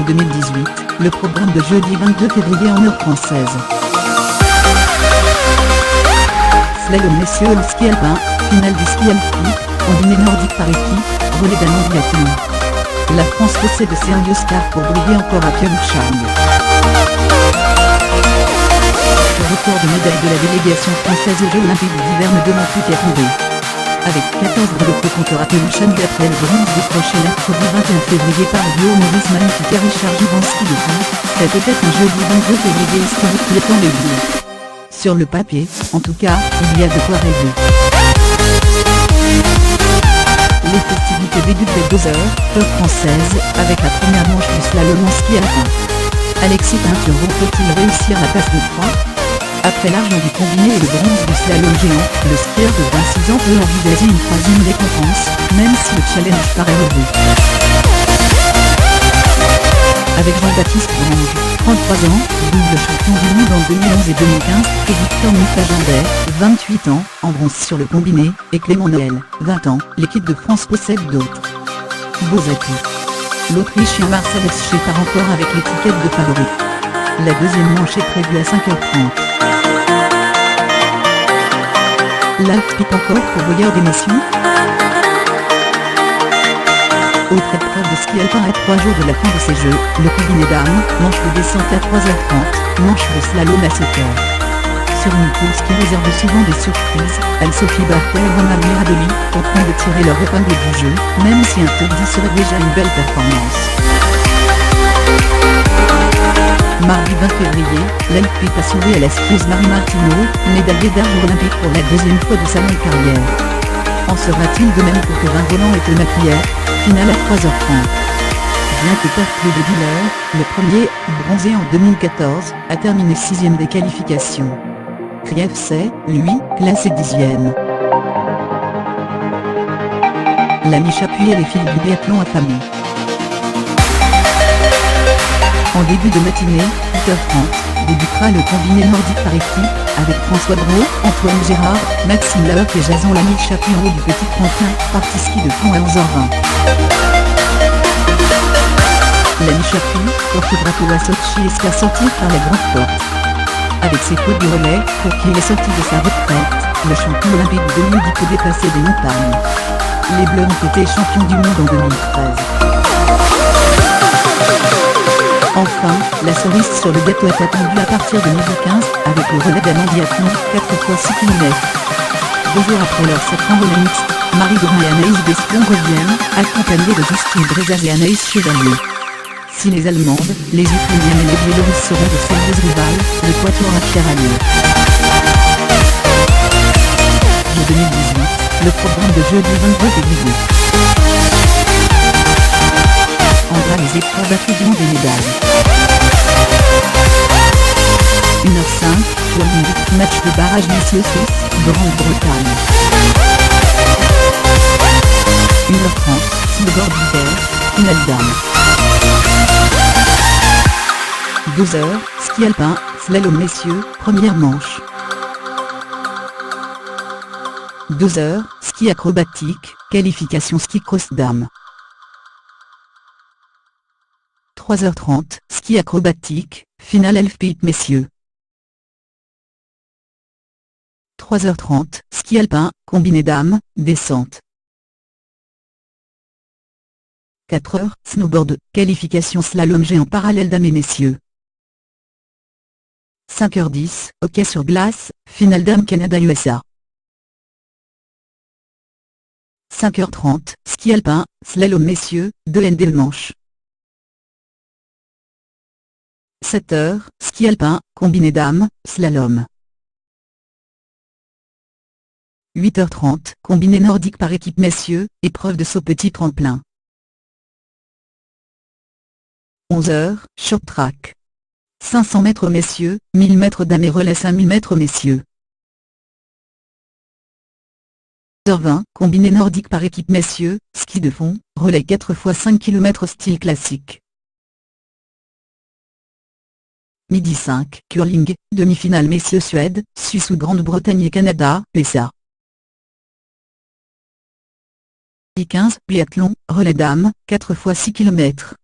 en 2018, le programme de jeudi 22 février en heure française. Slalom messieurs le ski alpin, finale du ski alpin, combiné nordique par équipe, relais d'un biathlon. La France possède de sérieux stars pour briller encore à Pyeongchang. Le record de médailles de la délégation française aux Jeux Olympiques d'hiver ne demande plus qu'à tomber. Avec 14 brelots compteurs à Pyeongchang après le bronze décroché mercredi 21 février par Guillaume Maurice Magnifique et Richard Jubanski de France, c'est peut-être un jeudi 22 février historique qui attend les Bleus. Sur le papier, en tout cas, il y a de quoi rêver. Les festivités débutent dès 2h, heure française, avec la première manche du slalom en ski alpin. Alexis Peintureau peut-il réussir la passe de 3 ? Après l'argent du combiné et le bronze du slalom géant, le skieur de 26 ans peut envisager une troisième récompense, même si le challenge paraît relevé. Avec Jean-Baptiste Grange, 33 ans, double champion du monde en 2011 et 2015, et Victor Moufagendais, 28 ans, en bronze sur le combiné, et Clément Noël, 20 ans, l'équipe de France possède d'autres beaux atouts. L'Autrichien Marcel Hirschi part encore avec l'étiquette de favori. La deuxième manche est prévue à 5h30. L'Alpe pique encore pour voyeurs d'émotion. Autre épreuve de ski alpin à 3 jours de la fin de ces Jeux, le combiné dames, manche de descente à 3h30, manche de slalom à 7h. Sur une course qui réserve souvent des surprises, Anne-Sophie Barthel et Romain Mirabelli tenteront de tirer leur épingle du jeu, même si un top 10 serait déjà une belle performance. Mardi 20 février, l'Alpite a sauvé à la skieuse Marie Martineau, médaillée d'argent olympique pour la deuxième fois de sa longue carrière. En sera-t-il de même pour Corinne Roland et Thomas Crière, finale à 3h30. Bien que perclus de douleur, le premier, bronzé en 2014, a terminé 6e des qualifications. Krief s'est, lui, classé 10e. L'ami Chapuis et les filles du biathlon affamés. En début de matinée, 8h30, débutera le combiné nordique par équipe, avec François Brault, Antoine Gérard, Maxime Lahoc et Jason Lamy Chapuis en haut du petit tremplin, partie ski de fond à 11h20. L'ami Chapuis, porte-drapeau à Sochi espère sortir par la grande porte. Avec ses coups du relais, pour qui il est sorti de sa retraite, le champion olympique de 2010 peut dépasser des montagnes. Les Bleus ont été champions du monde en 2013. Enfin, la cerise sur le gâteau est attendue à partir de 12h15, avec le relais d'un biathlon, 4 x 6 km. 2 jours après leur sacrant relais mixte, Marie Grand et Anaïs Besplon reviennent, accompagnées de Justine Brezaz et Anaïs Chevalier. Si les Allemandes, les Ukrainiennes et les Biélorusses seront de sérieuses rivales, le quatuor a fière allure. En 2018, le programme de jeudi 22 février. Andra les épreuves attribuant des médailles. 1h05, Twirling, match de barrage messieurs Suisse, Grande-Bretagne. 1h30, snowboard d'hiver, finale dames. 12h, ski alpin, slalom messieurs, première manche. 2h, ski acrobatique, qualification ski cross dames. 3h30, ski acrobatique, finale Alpite messieurs. 3h30, ski alpin, combiné dames, descente. 4h, snowboard, qualification slalom géant parallèle dames et messieurs. 5h10, hockey sur glace, finale dames Canada-USA. 5h30, ski alpin, slalom messieurs, 2 ND le manche. 7h, ski alpin, combiné dames, slalom. 8h30, combiné nordique par équipe messieurs, épreuve de saut petit tremplin. 11h, short track. 500 mètres messieurs, 1000 mètres dames et relais 5000 mètres messieurs. 11h20, combiné nordique par équipe messieurs, ski de fond, relais 4 x 5 km style classique. Midi 5, curling, demi-finale messieurs Suède, Suisse ou Grande-Bretagne et Canada, USA. Midi 15, biathlon, relais dames, 4 x 6 km.